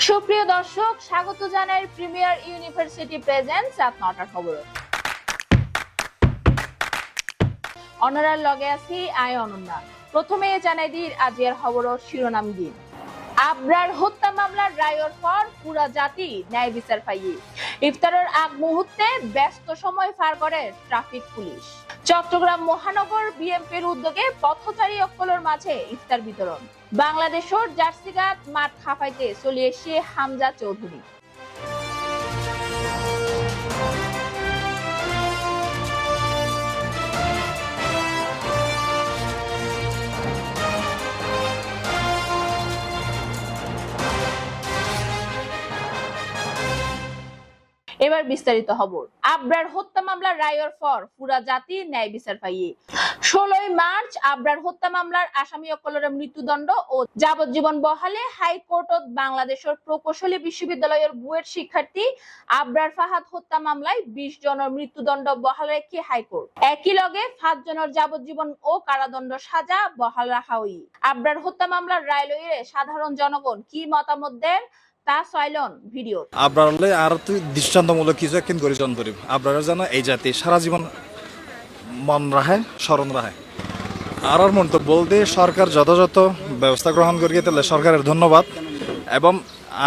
সুপ্রিয় দর্শক, স্বাগত জানাই প্রিমিয়ার ইউনিভার্সিটি প্রেজেন্টস রাত ৯টার খবর। অনরার লগে আছি আই অনন্যা। প্রথমে জানাই দিই আজিয়ার খবরের শিরোনাম দিন। আবরার হত্যা মামলার রায়ের পর পুরা জাতি ন্যায় বিচার পাইয়ে। ইফতারের আগ মুহূর্তে ব্যস্ত সময় পার করে ট্রাফিক পুলিশ। চট্টগ্রাম মহানগর বিএনপির উদ্যোগে পথচারী অকলের মাঝে ইফতার বিতরণ। বাংলাদেশের জার্সিগাত মাঠ খাফাইতে চলে এসে হামজা চৌধুরী। এবার বিস্তারিত খবর। আবরার হত্যা মামলার রায়ের পর পুরা জাতি ন্যায় বিচার পাইয়ে। 16 মার্চ আবরার হত্যা মামলার আসামি অকলের মৃত্যুদণ্ড ও যাবজ্জীবন বহালে হাইকোর্টত বাংলাদেশের প্রকৌশলী বিশ্ববিদ্যালয়ের বুয়েট শিক্ষার্থী আবরার ফাহাদ হত্যা মামলায় 20 জনের মৃত্যুদণ্ড বহাল রেখে হাইকোর্ট একই লগে 5 জনের যাবজ্জীবন ও কারাদণ্ড সাজা বহাল রাখা হই। আবরার হত্যা মামলার রায় লইয়ে সাধারণ জনগণ কি মতামত দেন তা সাইলন ভিডিও। আবরারলে আর তুই দৃষ্টান্তমূলক কিছু একদিন গরিজন করিব। আবরার যেন এই জাতি সারা জীবন মন রাখে, স্মরণ রাখে। আর মন্তব্য বলতে সরকার যথাযথ ব্যবস্থা গ্রহণ করিয়ে তাহলে সরকারের ধন্যবাদ এবং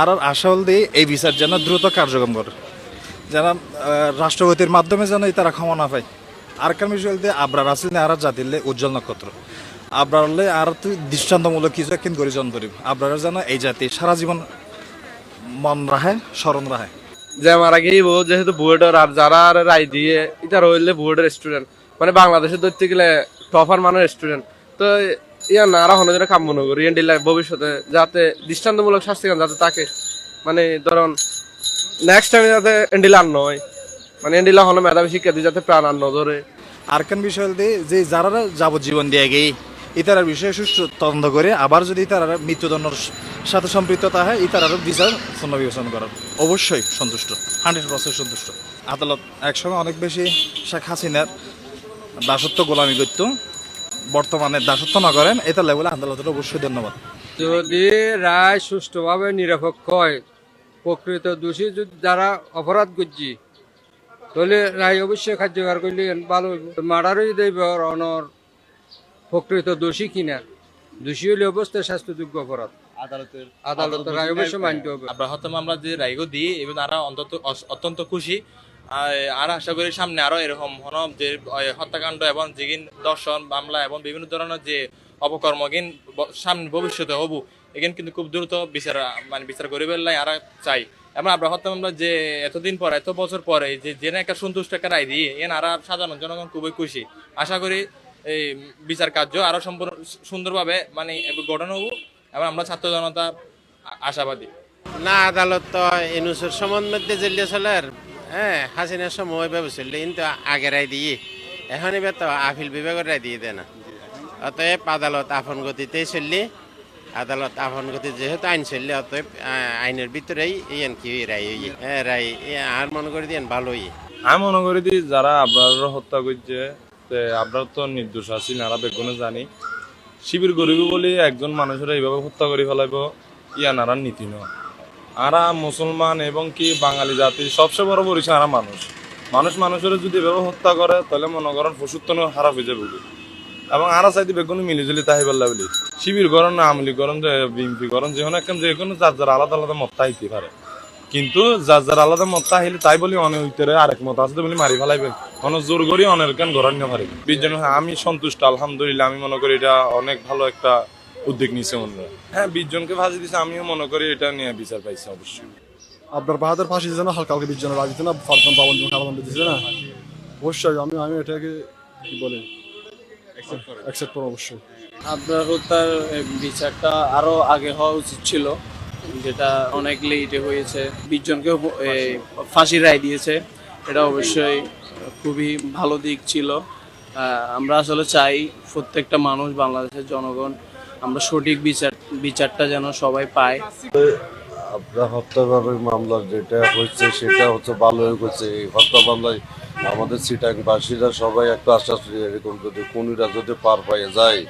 আর আশা বলতে এই বিচার যেন দ্রুত কার্যক্রম করে, যেন রাষ্ট্রপতির মাধ্যমে যেন তারা ক্ষমা না পায়। আর কারণ বিষয় বলতে আবরার আসলে আর জাতিলে উজ্জ্বল নক্ষত্র। আবরারলে আর তুই দৃষ্টান্তমূলক কিছু একদিন গরিজন করিব। আবরার যেন এই জাতি সারা জীবন মন রাখে, স্মরণ রাখে। যে মারা গিয়ে যেহেতু বুয়েটের আর যারা রায় দিয়ে এটা রইলে বুয়েটের স্টুডেন্ট মানে বাংলাদেশে ধরতে গেলে টপার মানের স্টুডেন্ট, তো ইয়া না আরো হনে কাম মনে করি এন্ডিলা ভবিষ্যতে যাতে দৃষ্টান্তমূলক শাস্তি যাতে তাকে মানে ধরুন নেক্সট টাইম যাতে এন্ডিলা আর নয়, মানে এন্ডিলা হনে মেধাবী শিক্ষা দিয়ে যাতে প্রাণ আর নধরে। আর কেন বিষয় বলতে যে যারা যাবজ্জীবন দিয়ে গেই ইতারার বিষয়ে সুষ্ঠু তদন্ত করে আবার যদি তারা মৃত্যুদণ্ডের সাথে সম্পৃক্ততা হয় ইতারারও বিচার পুনর্বিবেচনা করার অবশ্যই সন্তুষ্ট, 100% সন্তুষ্ট। আদালত একসময় অনেক বেশি শেখ হাসিনার দাসত্ব গোলামি করত, বর্তমানে দাসত্ব না করেন, এটা লেভেলে আদালতের অবশ্যই ধন্যবাদ। যদি রায় সুষ্ঠুভাবে নিরপেক্ষ হয়, প্রকৃত দোষী যারা অপরাধ করছি তাহলে রায় অবশ্যই কার্যকর করলে ভালো। মার্ডারই দেব অনর প্রকৃত দোষী কিনা, দোষী হলে অবস্থায় শাস্তিযোগ্য অপরাধ আদালতের রায় অবশ্যই মানতে হবে। আমরা হত্যা মামলা যে রায়গো দিয়ে এবং তারা অত্যন্ত খুশি। আর আশা করি সামনে আরো এরকম যে হত্যাকাণ্ড এবং যেগিন দর্শন মামলা এবং বিভিন্ন ধরনের যে অপকর্মগিন সামনে ভবিষ্যতে হবু এখানে কিন্তু খুব দ্রুত বিচার করে ফেললাই আর চাই। এবং আমরা হত্যা মামলা যে এতদিন পর এত বছর পরে যে একটা সন্তুষ্ট একটা রায় দিয়ে এখানে আর সাধারণ জনগণ খুবই খুশি। আশা করি এই বিচার কার্য আরো সম্পূর্ণ সুন্দরভাবে গঠন হবো এবং আমরা ছাত্র জনতা আশাবাদী। না আদালত তো ইনুসের সময়ের মধ্যে জেলিয়ে চলার হাসিনার সময় ব্যবস্থা কিন্তু আগে রায় দিয়ে এখন এবার তো আপিল বিভাগের রায় দিয়ে দেয় না। অতএব আদালত আপন গতিতেই চললি, আদালত আপন গতি যেহেতু আইন চললে অতএব আইনের ভিতরেই ইয়ান কি রায় রায় আর মনে করে দিয়েন ভালোই। আমি মনে করি দিই যারা আপনার হত্যা করছে আপনার তো নির্দোষ আছেন আর বেগুনে জানি শিবির গরিব বলে একজন মানুষের এইভাবে হত্যা করে ফেলাইব ইয়ান আর নীতি নয়। আরা মুসলমান এবং কি বাঙালি জাতির সবচেয়ে বড় পরিচয় আরা মানুষের যদি এভাবে হত্যা করে তাহলে মনে করেন পশুত্ব খারাপ হয়ে যাবে এবং আরা চাইতে বেগুনি মিলিজুলি তাই পারলা বলি শিবির গরম না আমলি গরম বিএনপি গরম যে কোনো যার যার আলাদা আলাদা মত হইতে পারে, কিন্তু যার যার আলাদা মত আহিলে তাই বলি অনেক হইতে আরেক মত আছে বলে মারি ফেলাইবেন অনেক জোর করি অনেক কেন ঘর নিয়ে পারে। বিশজন আমি সন্তুষ্ট আলহামদুলিল্লাহ। আমি মনে করি এটা অনেক ভালো একটা উদ্যোগ নিয়েছে অন্যরা। হ্যাঁ 20 জনকে ফাঁসি দিয়েছে, আমিও মনে করি এটা নিয়ে বিচার পাইছে অবশ্যই। আপনার বাহাদুর ফাঁসি দিচ্ছে না, হালকা 20 জনের রাজিতে না, 52 জন কারাদণ্ড দিচ্ছে না, অবশ্যই আমি এটাকে কি বলে অ্যাকসেপ্ট করব অবশ্যই। আপনার হত্যার বিচারটা আরো আগে হওয়া উচিত ছিল, যেটা অনেক লেটে হয়েছে। 20 জনকে ফাঁসি রায় দিয়েছে, এটা অবশ্যই খুবই ভালো দিক ছিল। আমরা আসলে চাই প্রত্যেকটা মানুষ, বাংলাদেশের জনগণ আমরা সঠিক বিচারটা যেন সবাই পায়। আপনার হত্যার মামলা যেটা হচ্ছে সেটা হচ্ছে ভালো হয়ে গেছে। এই হত্যা মামলায় আমাদের চিটাংবাসীরা সবাই একটা আশ্বাস এরকম যদি খুনিরা যদি পার পাইয়ে যায়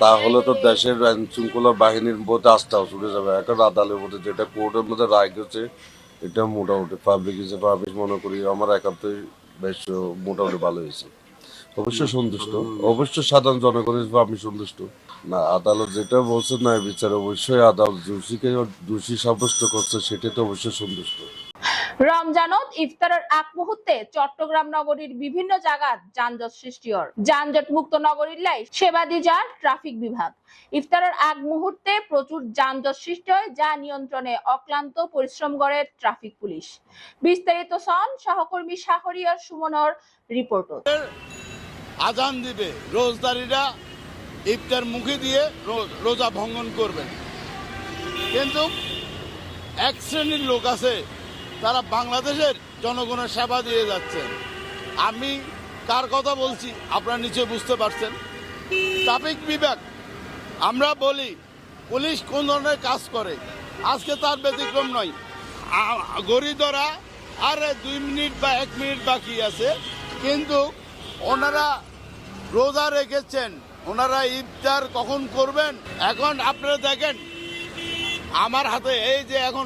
তাহলে তো দেশের আইন শৃঙ্খলা বাহিনীর মধ্যে আস্থা চলে যাবে। এখন আদালতের মধ্যে যেটা কোর্টের মধ্যে রায় গেছে, এটা মোটামুটি পাবলিক হিসেবে আমি মনে করি আমার একান্তই বেশ মোটামুটি ভালো হয়েছে। অবশ্যই সন্তুষ্ট, অবশ্যই সাধারণ জনগণের হিসেবে আমি সন্তুষ্ট। না, আদালত যেটা বলছে না বিচার, অবশ্যই আদালত দোষীকে দোষী সাব্যস্ত করছে, সেটাতে অবশ্যই সন্তুষ্ট। রমজানত ইফতারের আগ মুহূর্তে চট্টগ্রাম নগরীর বিভিন্ন জায়গাত যানজট সৃষ্টি হয়। যানজট মুক্ত নগরীর লাই সেবা দি যার ট্রাফিক বিভাগ। ইফতারের আগ মুহূর্তে প্রচুর যানজট সৃষ্টি হয়, যা নিয়ন্ত্রণে অক্লান্ত পরিশ্রম করে ট্রাফিক পুলিশ। বিস্তারিত সন সহকর্মী শাহরিয়ার সুমনের রিপোর্ট। আজান দিবে, রোজদারিরা ইফতার মুখে দিয়ে রোজা ভঙ্গন করবেন, কিন্তু এক শ্রেণীর লোক আছে তারা বাংলাদেশের জনগণের সেবা দিয়ে যাচ্ছেন। আমি কার কথা বলছি আপনারা নিশ্চয়ই বুঝতে পারছেন। ট্রাফিক বিভাগ, আমরা বলি পুলিশ কোন ধরনের কাজ করে, আজকে তার ব্যতিক্রম নয়। গড়ি ধরা আর 2 মিনিট বা 1 মিনিট বাকি আছে, কিন্তু ওনারা রোজা রেখেছেন, ওনারা ইফতার কখন করবেন। এখন আপনারা দেখেন আমার হাতে এই যে এখন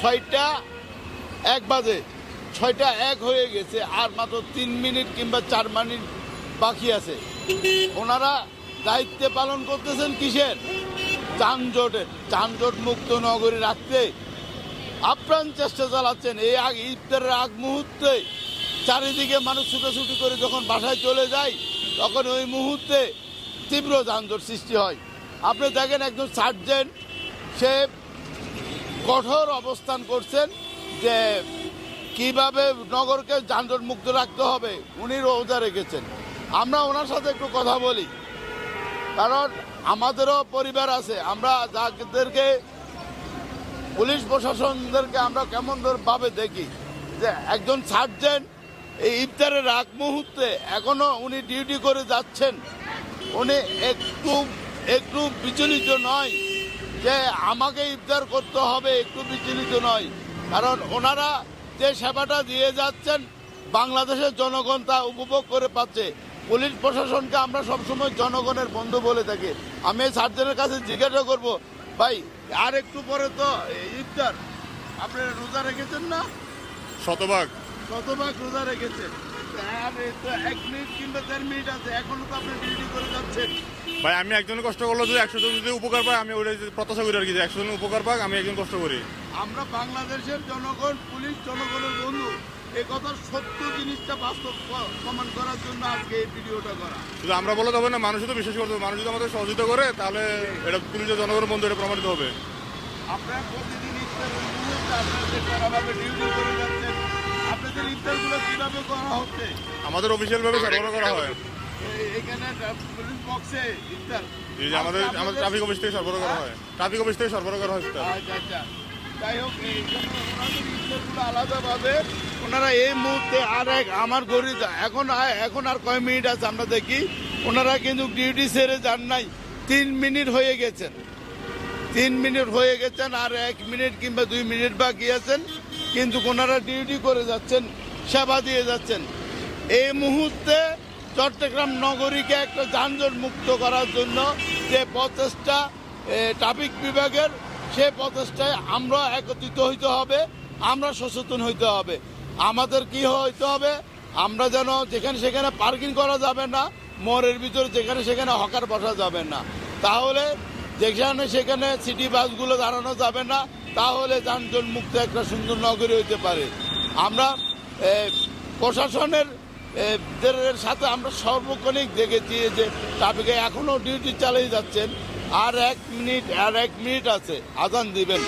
6টা 1 বাজে, 6টা 1 হয়ে গেছে, আর মাত্র 3 মিনিট কিংবা 4 মিনিট বাকি আছে। ওনারা দায়িত্বে পালন করতেছেন কিসের? যানজটের। যানজট মুক্ত নগরী রাখতে আপ্রাণ চেষ্টা চালাচ্ছেন। এই ইফতারের আগ মুহূর্তে চারিদিকে মানুষ ছুটোছুটি করে যখন বাসায় চলে যায়, তখন ওই মুহূর্তে তীব্র যানজট সৃষ্টি হয়। আপনি দেখেন একজন সার্জেন্ট, সে কঠোর অবস্থান করছেন যে কিভাবে নগরকে যানজট মুক্ত রাখতে হবে, উনি রোজা রেখেছেন। আমরা ওনার সাথে একটু কথা বলি, কারণ আমাদেরও পরিবার আছে। আমরা যাদেরকে পুলিশ প্রশাসনদেরকে আমরা কেমন ভাবে দেখি যে একজন সার্জেন্ট এই ইফতারের আগ মুহূর্তে এখনো উনি ডিউটি করে যাচ্ছেন, উনি একটু বিচলিত নয় যে আমাকে ইফতার করতে হবে, একটু বিচলিত নয়। কারণ ওনারা যে সেবাটা দিয়ে যাচ্ছেন বাংলাদেশের জনগণ তা উপভোগ করে পাচ্ছে। পুলিশ প্রশাসনকে আমরা সবসময় জনগণের বন্ধু বলে থাকি। আমি এই সার্জেনের কাছে জিজ্ঞাসা করব, ভাই আর একটু পরে তো ইফতার, আপনারা রোজা রেখেছেন না? শতভাগ রোজা রেখেছেন, আর 1 মিনিট কিংবা 4 মিনিট আছে, এখনো তো আপনি ডিউটি করে যাচ্ছেন। ভাই আমি একজন কষ্ট করলো যদি 100 জন যদি উপকার পায়, আমি ওটা প্রত্যাশা করি আর কি, 100 জন উপকার পাক, আমি একজন কষ্ট করি। আমরা বাংলাদেশের জনগণ, পুলিশ জনগণের বন্ধু, এই কথার সত্য জিনিসটা বাস্তব প্রমাণ করার জন্য আজকে এই ভিডিওটা করা। শুধু আমরা বলে হবে না, মানুষ তো বিশ্বাস করতে হবে। মানুষ যদি আমাদের সহযোগিতা করে, তাহলে এটা পুলিশের জনগণের বন্ধু, এটা প্রমাণিত হবে। আপনারা প্রতিদিন ইফতারের মুহূর্তে আপনাদের কড়াভাবে ডিউটি করে যাচ্ছেন, আপনাদের ইফতারগুলো কিভাবে করা হচ্ছে? আমাদের অফিসিয়াল ভাবে সরবরাহ করা হয় এখানে পুলিশ বক্সে ইফতার, আমাদের ট্রাফিক অফিস থেকে সরবরাহ করা হয়। ট্রাফিক অফিস থেকে সরবরাহ করা হয়। আচ্ছা, যাই হোক, এই জন্য ওনাদের ইফতারগুলো আলাদাভাবে ওনারা এই মুহূর্তে আমার গড়ি এখন আর কয় মিনিট আছে আমরা দেখি, ওনারা কিন্তু ডিউটি ছেড়ে যান নাই। 3 মিনিট হয়ে গেছেন, 3 মিনিট হয়ে গেছেন, আর 1 মিনিট কিংবা 2 মিনিট বাকি আছেন, কিন্তু ওনারা ডিউটি করে যাচ্ছেন, সেবা দিয়ে যাচ্ছেন। এই মুহূর্তে চট্টগ্রাম নগরীকে একটা যানজট মুক্ত করার জন্য যে প্রচেষ্টা ট্রাফিক বিভাগের, সে প্রচেষ্টায় আমরা একত্রিত হইতে হবে, আমরা সচেতন হইতে হবে। আমাদের কি হইতে হবে, আমরা যেন যেখানে সেখানে পার্কিং করা যাবে না, মোড়ের ভিতরে যেখানে সেখানে হকার বসা যাবে না, তাহলে যেখানে সেখানে সিটি বাসগুলো দাঁড়ানো যাবে না, তাহলে যানজট মুক্ত একটা সুন্দর নগরী হইতে পারে। আমরা প্রশাসনের সাথে আমরা সর্বক্ষণিক দেখেছি যে ট্রাফিকে এখনও ডিউটি চালিয়ে যাচ্ছেন। আর 1 মিনিট আছে আজান দিবেন,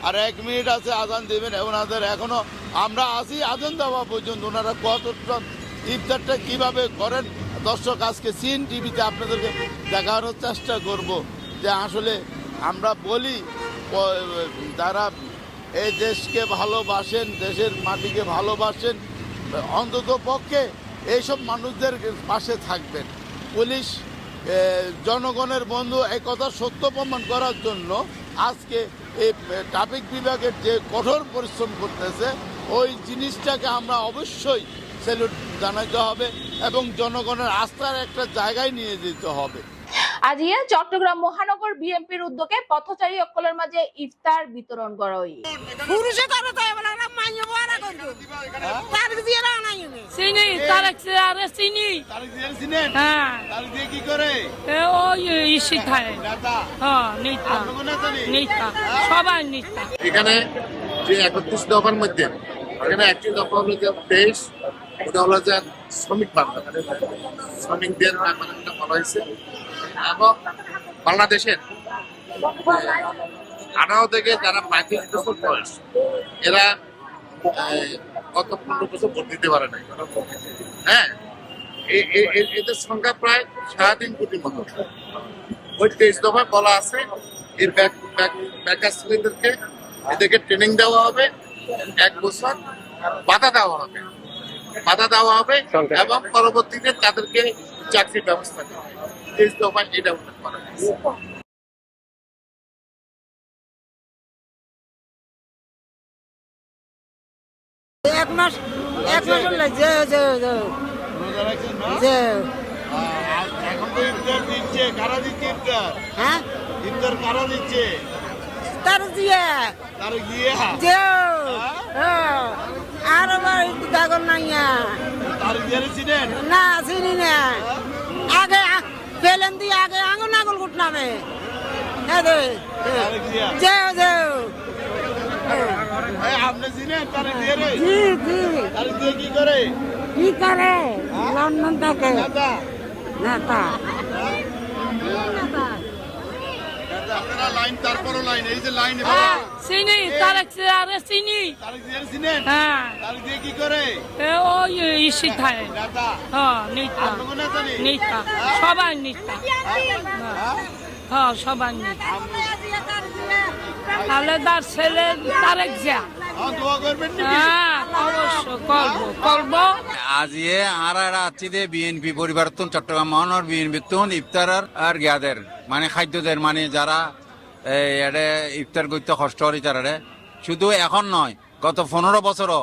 আর 1 মিনিট আছে আজান দিবেন। ওনাদের এখনো আমরা আসি আজান দেওয়া পর্যন্ত, ওনারা কতটা ইফতারটা কিভাবে করেন, দর্শক আজকে সিন টিভিতে আপনাদেরকে দেখানোর চেষ্টা করব যে আসলে আমরা বলি যারা এই দেশকে ভালোবাসেন, দেশের মাটিকে ভালোবাসেন, অন্তত পক্ষে এইসব মানুষদের পাশে থাকবেন। পুলিশ জনগণের বন্ধু, এই কথা সত্য প্রমাণ করার জন্য আজকে এই ট্রাফিক বিভাগের যে কঠোর পরিশ্রম করতেছে, ওই জিনিসটাকে আমরা অবশ্যই স্যালুট জানাইতে হবে এবং জনগণের আস্থার একটা জায়গায় নিয়ে যেতে হবে। আজিয়া চট্টগ্রাম মহানগর বিএনপির উদ্যোগে পথচারী সকলের মাঝে ইফতার বিতরণ করা হয়। পুরুষে করে তো এবার আমরা মাইয়ে বড় করব তার দিয়ে না নাই চিনি তারেক আর চিনি তারিখ দিয়ে চিনেন? হ্যাঁ তারিখ দিয়ে কি করে? ওই ইসি থাকে নেতা? হ্যাঁ নেতা আপনাকে নেতা নেই? নেতা সবাই নেতা। এখানে যে 31 দফার মধ্যে এখানে একটি দফা হলো যে 23, ওটা হলো যে শ্রমিক বান্ধব, শ্রমিকদের ব্যাপারে একটা বলা হয়েছে। এবং বাংলাদেশের 18 থেকে যারা 35 বছর বয়স এরা গত 15 বছর ভোট দিতে পারে নাই। হ্যাঁ, এদের সংখ্যা প্রায় 3.5 কোটির মতো। ওই 23 দফায় বলা আছে এই বেকার ছেলেদেরকে এদেরকে ট্রেনিং দেওয়া হবে, 1 বছর বাধা দেওয়া হবে এবং পরবর্তীতে তাদেরকে চাকরির ব্যবস্থা করা হবে। 23 দফায় এটা উল্লেখ করা হয়েছে। 1 মাস হলো যে রোজা রাখছেন না? যে এখন তো ইফতার দিচ্ছে, কারা দিচ্ছে ইফতার? হ্যাঁ ইফতার কারা দিচ্ছে? তার দিয়ে তারিখ দিয়ে? যে আর দাগর নাইয়া তারিখ দিয়ে চিনেন? না চিনি না আগে পেলেন দিয়ে আগে আঙুল নাগল গুট নামে তারিখ দিয়া? যে যে এই, আপনি চিনেন তারিখ দিয়ে রে? জি জি তারিখ দিয়ে কি করে? কি করে লন্ডন থেকে নেতা? নেতা নেতা, আপনারা লাইন, তারপরও লাইন, এই যে লাইন চিনি তারেক আর চিনি তারিখ দিয়ে চিনেন? হ্যাঁ তারিখ দিয়ে কি করে? ওই ইসি থাকে নেতা? হ্যাঁ নেতা আপনাকে নেতা নেই? নেতা সবাই নেতা হ্যাঁ সবাই নেতা আলাদার ছেলে তারেক জিয়া দোয়া করবেন নাকি? হ্যাঁ অবশ্য করবো আজিয়ে আর রাত্রিতে বিএনপি পরিবর্তন চট্টগ্রাম মহানগর বিএনপি তুন ইফতার আর গিয়াদের মানে খাদ্যদের মানে যারা এডে ইফতার করতে কষ্ট করি তারা শুধু এখন নয় গত 15 বছরও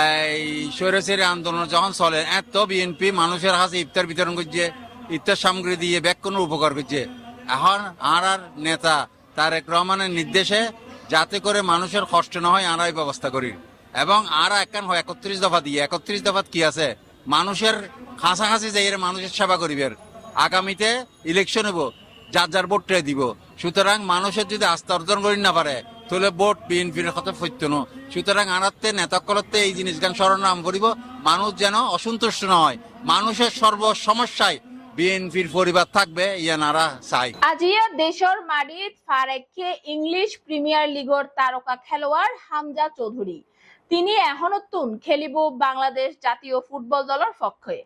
এই স্বৈরাচারী আন্দোলন যখন চলে এত বিএনপি মানুষের কাছে ইফতার বিতরণ করছে, ইফতার সামগ্রী দিয়ে ব্যাকুণ উপকার করছে। এখন আর নেতা তারেক রহমানের নির্দেশে যাতে করে মানুষের কষ্ট না হয় আর এই ব্যবস্থা করি এবং আর একখান হয় 31 দফা দিয়ে 31 দফা কি আছে মানুষের কাছাকাছি যাই মানুষের সেবা করিবের। আগামীতে ইলেকশন হবো, যার যার ভোটটা দিব। সুতরাং মানুষের যদি আস্থা অর্জন করি না পারে তাহলে ভোট বিএনপির কথা ফৈত্য ন। সুতরাং আনাতে নেতাকলতে এই জিনিস গান স্মরণ করিব, মানুষ যেন অসন্তুষ্ট না হয়, মানুষের সর্ব সমস্যায় বিএনপির পরিবার থাকবে ইয়া নারা চাই। আজিয়া দেশৰ মাটিত ফাৰেকে ইংলিছ প্ৰিমিয়াৰ লীগৰ তাৰকা খেলুৱৈ হামজা চৌধুৰী তিনি এখনতুন খেলিব বাংলাদেশ জাতীয় ফুটবল দলৰ পক্ষে।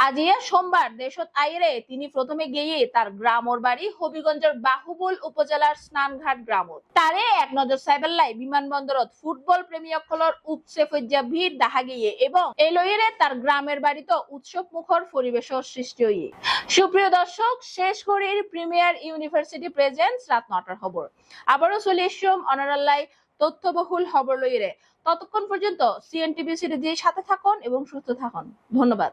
আজিয়া সোমবার দেশত আইরে তিনি প্রথমে গিয়ে তার গ্রামর বাড়ি হবিগঞ্জের বাহুবল উপজেলার স্নানঘাট গ্রামত তারে এক নজর সাইবেল্লাই বিমানবন্দরত ফুটবল প্রেমীসকলৰ উপচে ফজ্জা ভিড় দেখা গিয়ে এবং এই লইরে তার গ্রামের বাড়িতে উৎসব মুখর পরিবেশের সৃষ্টি হইয়ে। সুপ্রিয় দর্শক, শেষ করির প্রিমিয়ার ইউনিভার্সিটি প্রেজেন্স রাত 9টার খবর আবারও চলে এসম অনারাল্লাই তথ্যবহুল খবর লইরে। ততক্ষণ পর্যন্ত সিএনটিভি সিরিজের সাথে থাকুন এবং সুস্থ থাকুন। ধন্যবাদ।